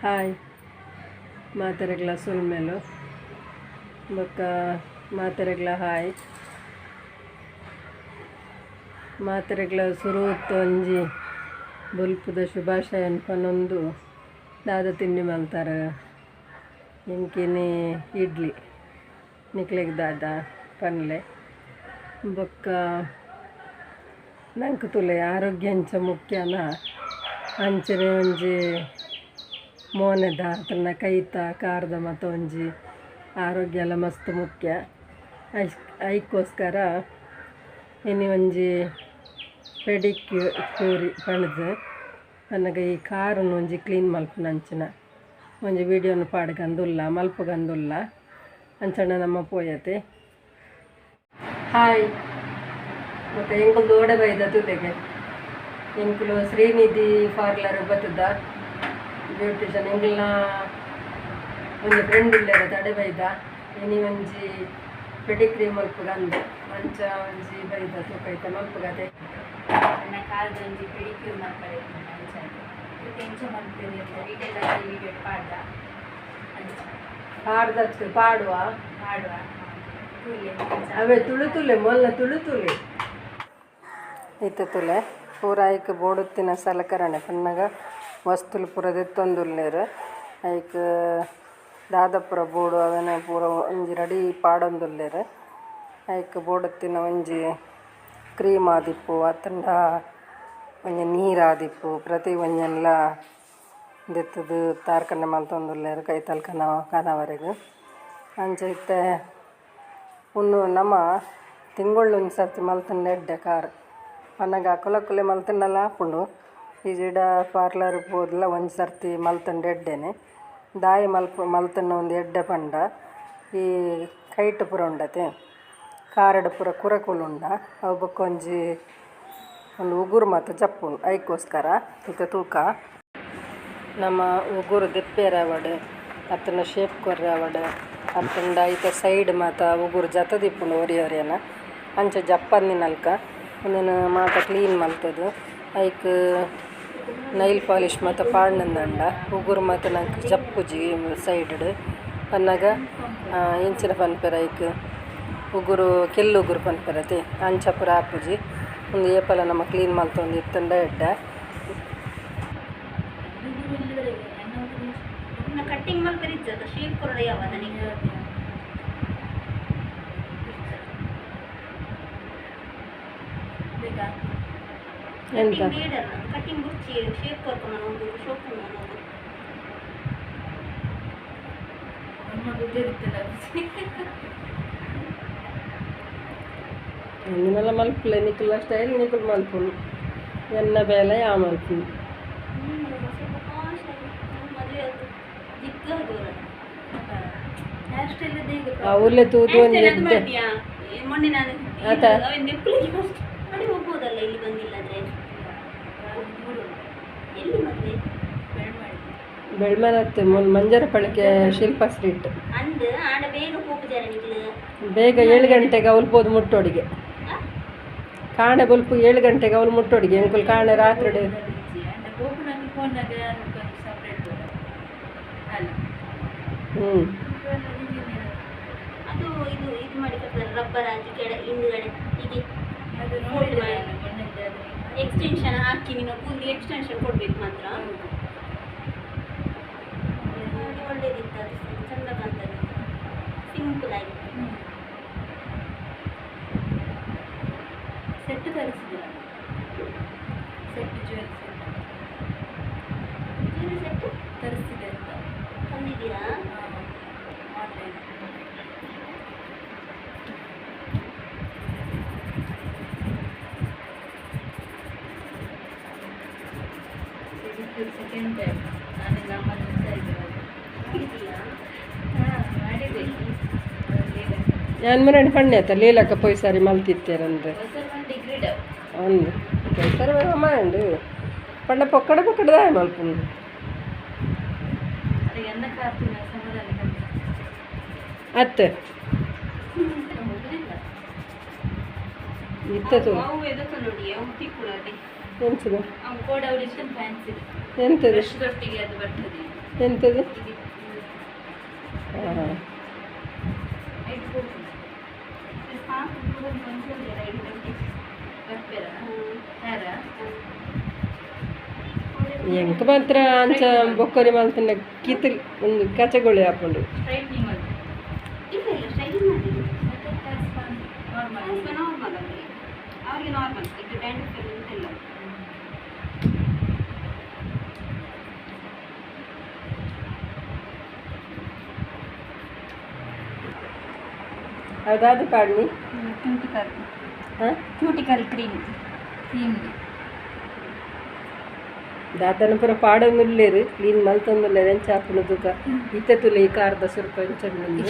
Hi ಮಾತೆರೆಗ್ಲ ಸುಲ್ಮೆಲು ಬೊಕ್ಕ ಮಾತೆರೆಗ್ಲ hi ಮಾತೆರೆಗ್ಲ ಸುರುತ್ತು ಒಂಜಿ ಬುಲ್ಪುದ ಶುಭಾಶಯ ಅನ್ಪನೊಂದು ದಾದ ತಿಂಡಿ ಮಲ್ತಾರ ಇಂಕಿನಿ ಇಡ್ಲಿ ನಿಕ್ಲೆಗ್ ದಾದ ಪನ್ಲೆ ಬೊಕ್ಕ ನಂಗೆ ತುಲೆ ಆರೋಗ್ಯ ಅಂಚ ಮುಖ್ಯನ ಅಂಚನೆ ಒಂಜಿ ಮೋನೆದ ತನ್ನ ಕೈತ ಕಾರದ ಮತ್ತು ಒಂಜಿ ಆರೋಗ್ಯ ಎಲ್ಲ ಮಸ್ತ್ ಮುಖ್ಯ ಐಕ್ಕೋಸ್ಕರ ಇನ್ನು ಒಂಜಿ ಪೆಡಿಕ್ಯೂರಿ ಪಣದು ನನಗೆ ಈ ಕಾರನ್ನು ಒಂಜಿ ಕ್ಲೀನ್ ಮಲ್ಪುನಂಚಿನ ಒಂಜಿ ವೀಡಿಯೋನು ಪಾಡ್ಗಂದುಲ್ಲ ಮಲ್ಪಗಂದುಲ್ಲ ಅಂಚಣ್ಣ ನಮ್ಮ ಪೋಯತೆ ಹಾಯ್ ಮತ್ತು ಎಂಕುಲು ಓಡೆ ಬೈದ ತುಲೆಗೆ ಎಂಕುಲು ಶ್ರೀನಿಧಿ ಪಾರ್ಲರ್ ಬತ್ತದ ಬ್ಯೂಟಿಷನ್ ಎಂಕಲ್ನ ಒಂಜಿ ಫ್ರೆಂಡ್ ಇಲ್ಲೇರ ತಡೆ ಬೈದ ಇನಿ ಒಂಜಿ ಪೆಡಿಗ್ರಿ ಮಲ್ಪುಗಂದು ಮಂಚ ಒಂಜಿ ಬೈದ ತೂಕೈತೆ ಮಲ್ಪುಗದೆ ನನ್ನ ಕಾಲದ ಒಂಜಿ ಪೆಡಿಕ್ಯೂರ್ ಮಲ್ಪಡೆ ಎಂಚ ಮಲ್ಪೇನೆ ಡೀಟೇಲ್ ಆಗಿ ವೀಡಿಯೋ ಪಾಡ್ದಷ್ಟು ಪಾಡುವ ಅವೇ ತುಳು ತುಲೆ ಮೊಲ್ಲ ತುಳು ತುಲೆ ಇತ್ತೆ ತುಲೆ ಪೂರ ಐಕ್ ಬೋಡುತ್ತಿನ ಸಲಕರಣೆ ಪನ್ನಗ ವಸ್ತುಲು ಪೂರ ದೆತ್ತೊಂದುಲ್ಲೇರು ಐಕ್ ದಾದಪುರ ಬೋಡು ಅವನ ಪೂರ ಒಂಜಿ ರೆಡಿ ಪಾಡೊಂದುಲ್ಲೇರು ಐಕ್ ಬೋಡುತ್ತಿನ ಒಂಜಿ ಕ್ರೀಮ್ ಆದಿಪ್ಪು ಅತ್ತಂಡ ಒಂಜಿ ನೀರು ಆದಿಪ್ಪು ಪ್ರತಿ ಒಂಜೆಲ್ಲ ದೆತ್ತದು ತಾರ್ಕಂಡೆ ಮಲ್ತೊಂದುಲ್ಲೇರು ಕೈತಲ್ ಕನವರೆಗೂ ಅಂಚ ಇತ್ತೆ ಒಂದು ನಮ್ಮ ತಿಂಗಳು ಒಂದು ಸರ್ತಿ ಮಲ್ತಂಡ ಎಡ್ಡೆ ಕಾರ್ ಪನ್ನಗ ಕೊಲೆ ಮಲ್ತಂಡಲ್ಲ ಹಾಕೊಂಡು ಈ ಜಿಡ ಪಾರ್ಲರ್ ಹೋದಲ್ಲ ಒಂದು ಸರ್ತಿ ಮಲ್ತಂಡ ಎಡ್ಡೆನೆ ದಾಯಿ ಮಲ್ತಂಡ ಒಂದು ಎಡ್ಡೆ ಪಂಡ ಈ ಕೈಟ್ ಪುರ ಉಂಡತೆ ಕಾರಡು ಪುರ ಕುರಕುಲುಂಡ ಅವು ಬೊಕ್ಕ ಒಂದು ಉಗುರು ಮತ್ತು ಜಪ್ಪುಂಡು ಐಕ್ಕೋಸ್ಕರ ಇತ್ತೆ ತೂಕ ನಮ್ಮ ಉಗುರು ದೆಪ್ಪೆರವಡು ಅತ್ತನ ಶೇಪ್ ಕೊರ್ರವಡು ಅತ್ತಂಡ ಐತೆ ಸೈಡ್ ಮಾತ ಉಗುರು ಜತದಿಪ್ಪುಂಡು ಒರಿಯೊರಿಯನ ಅಂಚ ಜಪ್ಪಂದಿನಲ್ಕ ಒಂದನ್ನು ಮಾತ ಕ್ಲೀನ್ ಮಲ್ತದು ಐಕ್ ನೈಲ್ ಪಾಲಿಶ್ ಮತ್ತು ಪಾಡ್ನಂದಂಡ ಉಗುರು ಮತ್ತು ನಂಗೆ ಜಪ್ಪುಜಿ ಸೈಡ್ ಪನ್ನಗ ಇಂಚಿನ ಪನ್ಪೆರ ಐಕ್ ಉಗುರು ಕೆಲ್ಲು ಉಗುರು ಪನ್ಪೆರತೆ ಅಂಚ ಪುರ ಆಪುಜಿ ಒಂದು ಏಪಲ ನಮ್ಮ ಕ್ಲೀನ್ ಮಲ್ತೊಂದು ಇತ್ತಂಡ ಎಡ್ಡ ಕಟ್ಟಿಂಗ್ ಮಲ್ಪರಿದ್ದದ ಶೇಪ್ ಕೊರಡೆ ಯಾವ ನನಗೆ ಬೇಕಾ ಎಂತ ಕಟ್ಟಿಂಗ್ ಬುಚ್ಚಿ ಶೇಪ್ ಕೊರ್ಕೊಂಡು ಒಂದು ಶೋಪ್ ಅನ್ನೋದು ನಮ್ಮ ದುಡ್ಡಿರುತ್ತಲ್ಲ ಎಂದಿನೆಲ್ಲ ಮಲ್ಪಲೆ ನಿಕ್ಕುಲ ಸ್ಟೈಲ್ ನಿಕ್ಕುಲು ಮಲ್ಪುನು ಎನ್ನ ಬೇಲೆ ಯಾ ಮಲ್ಪುನು ಅವಲ್ಲೇ ತೂದು ಒಂದು ಎಡ್ಡೆ ಮೊನ್ನೆ ನಾನು ಆತ ಮಾಡಿ ಹೋಗ್ಬೋದಲ್ಲ ಇಲ್ಲಿ ಬಂದಿಲ್ಲದ್ರೆ ಎಲ್ಲಿ ಮತ್ತೆ ಬೆಳ್ಮನತ್ತೆ ಮಂಜರ ಪಳಿಕೆ ಶಿಲ್ಪ ಸ್ಟ್ರೀಟ್ ಅಂದು ಆಡ ಬೇಗ ಹೋಗುದಾರ ನೀವು ಬೇಗ 7 ಗಂಟೆಗೆ ಅವಲ್ಬೋದು ಮುಟ್ಟೋಡಿಗೆ ಕಾಣೆ ಬಲ್ಪು 7 ಗಂಟೆಗೆ ಅವಳು ಮುಟ್ಟೋಡಿಗೆ ಎಂಕುಲ್ ಕಾಣೆ ರಾತ್ರಿ ಅದು ಇದು ಮಾಡಿ ಕೊಡ್ತಾರೆ ರಬ್ಬರ್ ಹಾಕಿ ಕೆಳ ಹಿಂದುಗಡೆ ಹೀಗೆ ಎಕ್ಸ್ಟೆನ್ಷನ್ ಹಾಕಿ ನೀನು ಕೂದಲು ಎಕ್ಸ್ಟೆನ್ಷನ್ ಕೊಡ್ಬೇಕು ಮಾತ್ರ ಒಳ್ಳೇದಿತ್ತು ಅದು ಚಂದ ಕಾಣ್ತದೆ ಸಿಂಪಲ್ ಆಗಿ ಸೆಟ್ ತರಿಸಿದ್ದೀರಾ ಸೆಟ್ ಜ್ಯುವೆಲ್ ಸೆಟ್ ತರಿಸಿದೆ ಅಂತ ತಂದಿದ್ದೀರಾ ಆನ್ಲೈನ್ ಸೆಕೆಂಡ್ ಟೈಮ್ ನಾನು ನಮ್ಮನ್ನು ഞാൻ മരണ പണിയത്ത ലീലൊക്കെ പോയി സാരി മലത്തിത്തേരുണ്ട് ഉണ്ട് സർ അമ്മയുണ്ട് പണ്ട പൊക്കടതായ മൽപ്പുണ്ട് ಅತ್ತೆ ಇತ್ತದು ಅವು ಎದಕ್ಕೆ ನೋಡಿ ಅವು ತಿಕ್ಕುಳದೆ ಎಂತದು ಅವು ಕೋಡ ಅವ್ರು ಇಷ್ಟ ಫ್ಯಾನ್ಸಿ ಎಂತದು ವರ್ಷದೊಟ್ಟಿಗೆ ಅದು ಬರ್ತದೆ ಎಂತದು ಇದು ಹಾಂ ಎಂಕ ಮಾತ್ರ ಅಂಚ ಬೊಕ್ಕರಿ ಮಲ್ತನ ಕಿತ್ತಲ್ ಒಂದು ಕಚಗೊಳಿ ಹಾಕೊಂಡು ಸ್ಟ್ರೈಟ್ನಿಂಗ್ ಮಾಡಿ ಇಲ್ಲ ಇಲ್ಲ ಸ್ಟ್ರೈಟ್ನಿಂಗ್ ಮಾಡಿದ್ರು ನಾರ್ಮಲ್ ಅವ್ರಿಗೆ ನಾರ್ಮಲ್ ಇದು ಡ್ಯಾಂಡ್ರಫ್ ಇಲ್ಲ ಅದಾದ ಪಾಡ್ನಿ ಕ್ಯೂಟಿಕಲ್ ಹಾಂ ಕ್ಯೂಟಿಕಲ್ ಕ್ರೀಮ್ ದಾತನ ಪುರ ಪಾಡೊಂದುಲ್ಲೇರು ಕ್ಲೀನ್ ಮಲ್ತೊಂದುಲ್ಲೇರು ಎಂಚ ಹಾಪುನು ತೂಕ ಇತ್ತೆ ತುಲೆ ಈ ಕಾರ್ದ ಸ್ವಲ್ಪ ಎಂಚಂದು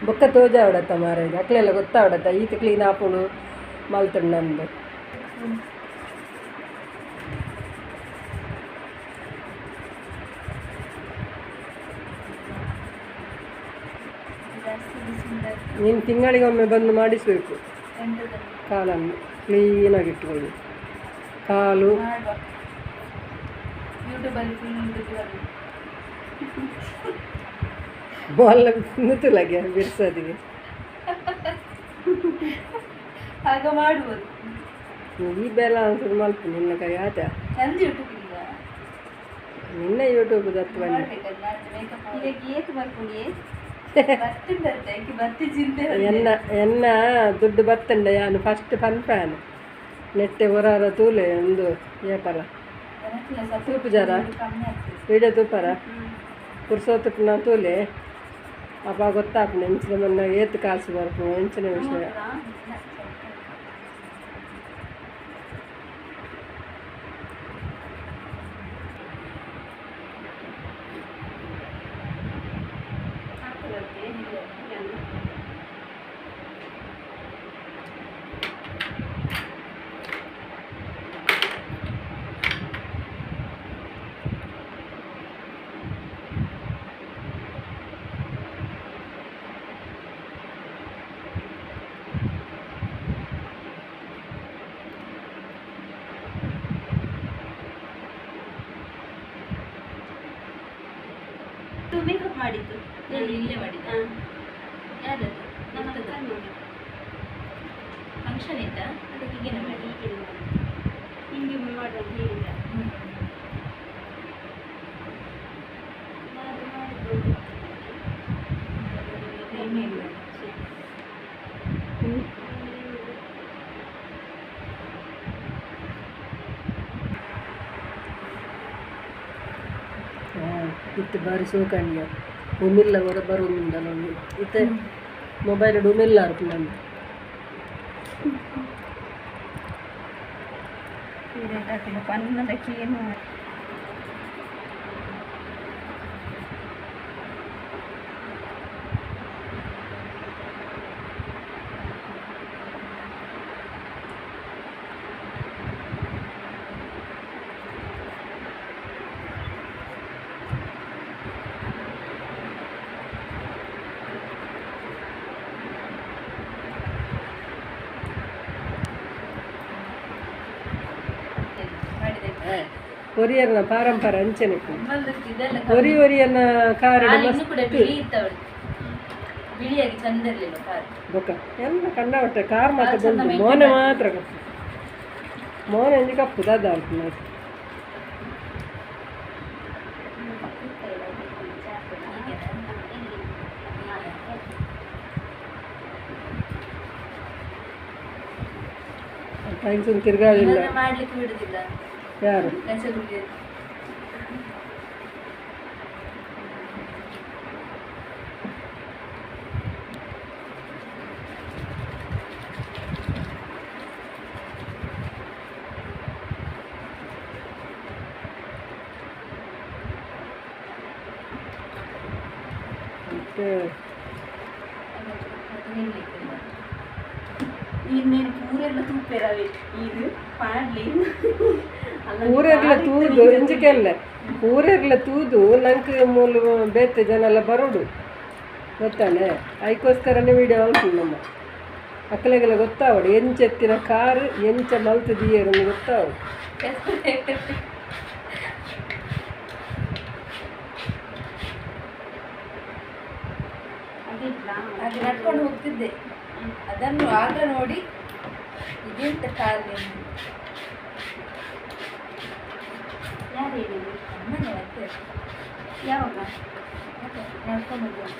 ಬೊಕ್ಕ ತೋಜ ಅವಡತ್ತ ಮಾರಾಯ್ದು ಅಕ್ಲೆಲ್ಲ ಗೊತ್ತಾವಡತ್ತ ಈತ ಕ್ಲೀನ್ ಹಾಪುನು ಮಲ್ತುಂಡು ನಂದು ನೀನು ತಿಂಗಳಿಗೊಮ್ಮೆ ಬಂದು ಮಾಡಿಸಬೇಕು ಕಾಲನ್ನು ಕ್ಲೀನಾಗಿ ಇಟ್ಕೊಳ್ಳಿ ಕಾಲು ಯೂಟ್ಯೂಬಲ್ಲಿ ಬಾಲ್ ನುತ್ತಲಾಗೆ ಬಿಡಿಸೋದಿಗೆ ಆಗ ಮಾಡುವುದು ಈ ಬೆಲ್ಲ ಅನ್ಸೋದು ಮಲ್ಪ ನಿನ್ನ ಕೈ ಆತ ನಂದು ಯೂಟ್ಯೂಬ್ ಇಲ್ಲ ನಿನ್ನ ಯೂಟ್ಯೂಬ್ ದತ್ತು ಬನ್ನಿ ಏಕೆ ಬರ್ಕೊಳ್ಳಿ ಬತ್ತಿ ಚಿಂತೆ ಎನ್ನ ದುಡ್ಡು ಬತ್ತಂಡ ಯಾನು ಫಸ್ಟ್ ಪನ್ಪಾನು ನೆಟ್ಟೆ ಹೊರಾರ ತೂಲೆ ಒಂದು ಏಪಲ ತೂಪು ಜರ ವಿಡಿಯೋ ತೂಪರ ಪುರ್ಸೋತುಪ್ಪನ ತೂಲೆ ಅಪ್ಪ ಗೊತ್ತಾಪನ ಎಂಚಿನ ಮೊನ್ನ ಏತು ಕಾಸು ಬರ್ಪು ಎಂಚಿನ ವಿಷಯ ಮೇಕಪ್ ಮಾಡಿದ್ದು ಇಲ್ಲೇ ಮಾಡಿದ್ದ ಯಾವ್ದು ಫಂಕ್ಷನ್ ಇತ್ತಾ ಅದಕ್ಕೆ ಹೀಗೇನೆ ಮಾಡಿ ಹಿಂಗೆ ಮಾಡುವ ಅಂತ ಹೇಳಿದ್ದ ಇತ್ತು ಬಾರಿ ಸೋಕಂಡಿಯ ಉಮಿಲ್ಲ ಹೊರ ಬರೋದಿಲ್ಲ ನಾನು ಇತ್ತೆ ಮೊಬೈಲ್ ಉಮಿಲ್ಲ ಅರ್ಪ ನಾನು ಪನ್ನದಕ್ಕೆ ಏನು ಒರಿಯರ್ನ ಪಾರಂಪರ ಅಂಚನೆ ಒರಿಯನ್ನ ಕಾರಣ ಬಿಳಿಯಾಗಿ ಚಂದ ಇರಲಿಲ್ಲ ಕಾರ್ ಬೊಕ್ಕ ಎಲ್ಲ ಕಣ್ಣ ಹೊಟ್ಟೆ ಕಾರ್ ಮಾತ್ರ ಬಂದು ಮೋನೆ ಮಾತ್ರ ಕಪ್ಪು ಮೋನೆ ಎಂಜಿ ಕಪ್ಪು ದಾದ ಆಯ್ತು ಟೈಮ್ಸ್ ತಿರ್ಗಾಡಿಲ್ಲ ಮಾಡ್ಲಿಕ್ಕೆ ಬಿಡುದಿಲ್ಲ ಯಾರು ಇನ್ನೇನು ಪೂರೆಲ್ಲ ತೂಪೇರವೆ ಇದು ಪಾಡ್ಲಿ ಊರೆಲ್ಲ ತೂದು ಎಂಜಿಕೆಲ್ಲ ಊರೆಲ್ಲ ತೂದು ನಂಗೆ ಮೂಲ ಬೇತೆ ಜನ ಎಲ್ಲ ಬರೋಡು ಗೊತ್ತಾಳೆ ಅದಕ್ಕೋಸ್ಕರನೇ ವಿಡಿಯೋ ಉಂಟು ನಮ್ಮ ಮಕ್ಕಳಿಗೆಲ್ಲ ಗೊತ್ತಾವಡು ಎಂಚೆತ್ತಿನ ಕಾರು ಎಂಚ ಮಲ್ತು ದಿಯರನ್ನು ಗೊತ್ತಾವು. ಅದು ನಡ್ಕೊಂಡು ಹೋಗ್ತಿದ್ದೆ, ಅದನ್ನು ಆಗ ನೋಡಿ ಇದೆಂತ ಕಾರ್ ಯಾರು ಹೇಳಿದ್ರು ಅಮ್ಮನೇ ಮತ್ತೆ ಯಾವಾಗ ನಡ್ಕೊಂಡು ಹೋಗುವ.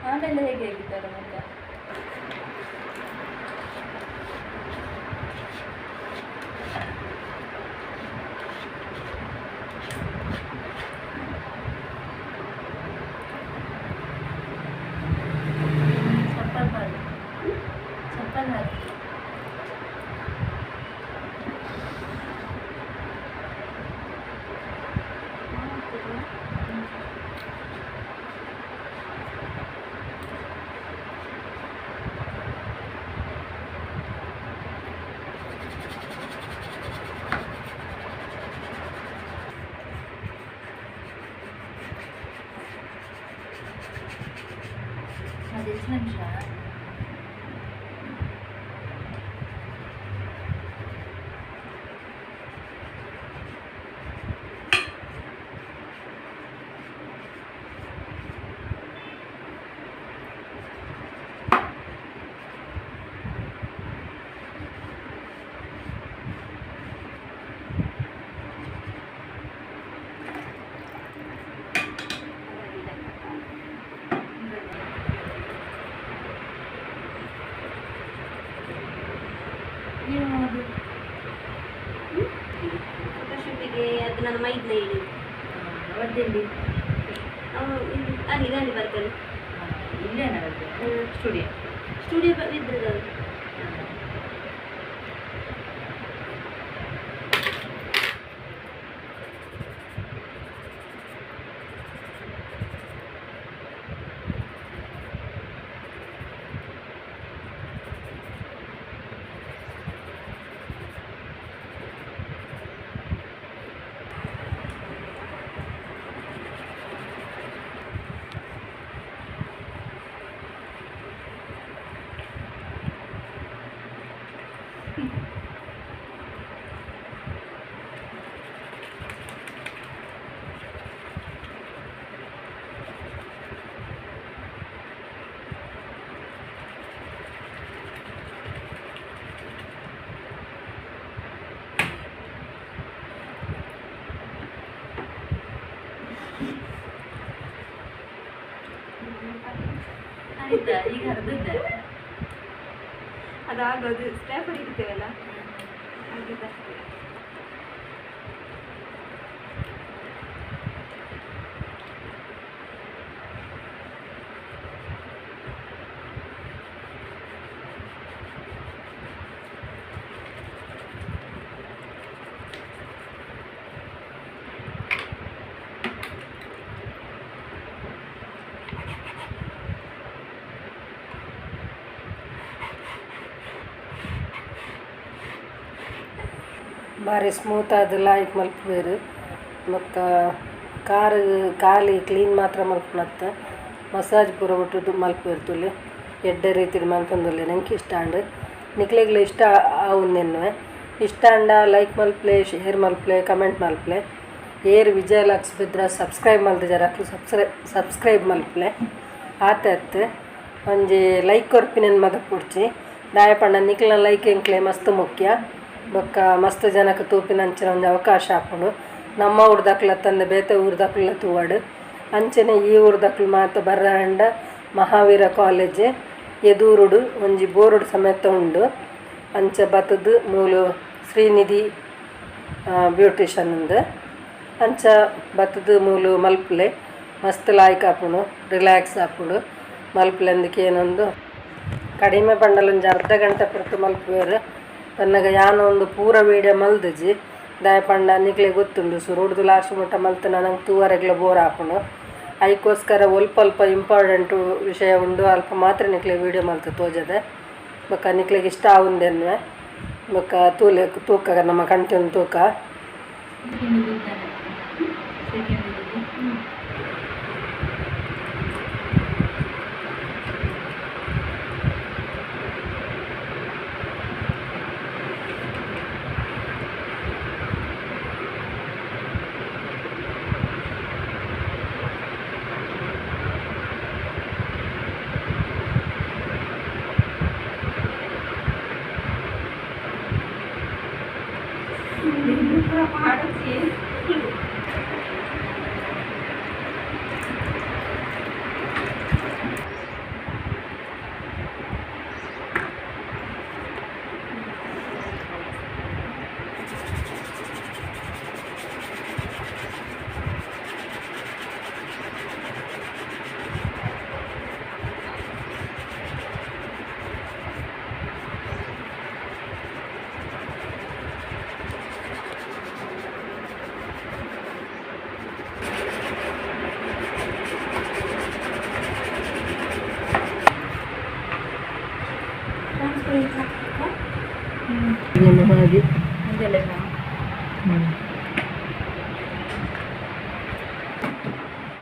ಆಮೇಲೆ ಹೇಗೆ ಆಗಿದ್ದಾರೆ ಮತ್ತೆ ಚಪ್ಪಲ್ ಹಾಕಿ ಚಪ್ಪಲ್ ಹಾಕಿ ಅದು ಎಷ್ಟು ನಿಮಿಷ? ನೀವು ಅದು ಫೋಟೋಶೂಟಿಗೆ ಅದು ನನ್ನ ಮೈದ್ನ ಹೇಳಿ ಅವತ್ತೆಲ್ಲಿ ಅವನು ಅಲ್ಲಿ ಬರ್ತಾನೆ ಇಲ್ಲೇನ ಸ್ಟುಡಿಯೋ ಸ್ಟುಡಿಯೋ ಇದ್ರದ್ದು ಅದು. ಆಯ್ತಾ ಈಗ ಹರಿದಿದ್ದೆ ಅದಾಗೋದು ಸ್ಟ್ಯಾಪರ್ ಇಡ್ತೇವಲ್ಲ ಹಾಗೆ ಬರ್ತದೆ. ಭಾರಿ ಸ್ಮೂತ್ ಆದ ಲಾಯ್ಕ್ ಮಲ್ಪುವೆರು ಮತ್ತು ಕಾರು ಖಾಲಿ ಕ್ಲೀನ್ ಮಾತ್ರ ಮಲ್ಪನತ್ತ ಮಸಾಜ್ ಪೂರ ಬಿಟ್ಟು ಮಲ್ಪುವೆರ್ತುಲಿ ಎಡ್ಡೆ ರೀತಿಲಿ ಮಲ್ಪಂದುಲ್ಲೆ ನಂಗೆ ಇಷ್ಟ ಅಂಡ್ ನಿಕ್ಲೆಗ್ಲ ಇಷ್ಟ ಆವುನ್ನೆನ್ನುವೆ ಇಷ್ಟ ಅಂಡ ಲೈಕ್ ಮಲ್ಪ್ಲೆ ಶೇರ್ ಮಲ್ಪ್ಲೆ ಕಮೆಂಟ್ ಮಲ್ಪ್ಲೆ ಏರು ವಿಜಯಲಕ್ಷ್ಮಿ ಬಿದ್ರ ಸಬ್ಸ್ಕ್ರೈಬ್ ಮಲ್ತು ಜರಕ್ಲು ಸಬ್ಸ್ಕ್ರೈಬ್ ಮಲ್ಪ್ಲೆ ಆತತ್ ಒಂಜಿ ಲೈಕ್ ಕೊರ್ಪಿನ ಮದ ಪುಡ್ಚಿ ದಾಯಪಂಡ ನಿಕ್ಲ ಲೈಕ್ ಎಂಕ್ಲೆ ಮಸ್ತ್ ಮುಖ್ಯ ಬೊಕ್ಕ ಮಸ್ತ್ ಜನಕ್ಕೆ ತೂಪಿನ ಅಂಚಿನ ಒಂದು ಅವಕಾಶ ಹಾಕೊಂಡು ನಮ್ಮ ಊರ್ದಕ್ಲ ತಂದು ಬೇತೆ ಊರ್ದಕ್ಲ ತೂವಾಡು ಅಂಚನೆ ಈ ಊರ್ದಕ್ಲು ಮಾತ ಬರ್ರಂಡ ಮಹಾವೀರ ಕಾಲೇಜ್ ಎದೂರುಡು ಒಂಜಿ ಬೋರ್ಡ್ ಸಮೇತ ಉಂಡು. ಅಂಚ ಬತ್ತದು ಮೂಲು ಶ್ರೀನಿಧಿ ಬ್ಯೂಟಿಷನ್ ಉಂದು. ಅಂಚ ಬತ್ತದು ಮೂಲು ಮಲ್ಪಲೆ ಮಸ್ತ್ ಲಾಯ್ಕ್ ಆಪುಂಡು, ರಿಲ್ಯಾಕ್ಸ್ ಆಪುಂಡು. ಮಲ್ಪಲೆಂದಕ್ಕೆ ಏನೊಂದು ಕಡಿಮೆ ಪಂಡಲೊಂಜಿ ಅರ್ಧ ಗಂಟೆ ಪುರತು ಮಲ್ಪುವೆರು. ಪನ್ನಗ ಯಾನ ಒಂದು ಪೂರ ವೀಡಿಯೋ ಮಲ್ದಜಿ ದಾಯ ಪಂಡ ನಿಕ್ಲೆ ಗೊತ್ತುಂಡು. ಸುರುಡ್ದು ಲಾಸ್ಟ್ ಮುಟ್ಟ ಮಲ್ತನ ನಂಗೆ ತೂವರೆಗ್ಲ ಬೋರ್ ಆಪುಂಡು. ಅದಕ್ಕೋಸ್ಕರ ಅಲ್ಪ ಇಂಪಾರ್ಟೆಂಟು ವಿಷಯ ಉಂಡು ಅಲ್ಪ ಮಾತ್ರ ನಿಕ್ಲೆ ವೀಡಿಯೋ ಮಲ್ತು ತೋಜದೆ. ಬೊಕ್ಕ ನಿಕ್ಲೆಗೆ ಇಷ್ಟ ಆವುಂದೆನ್ವೆ ಬೊಕ್ಕ ತೂಕ ನಮ್ಮ ಕಂಟಿನ ತೂಕ ಹಾಗೆ ಇದೆಲ್ಲ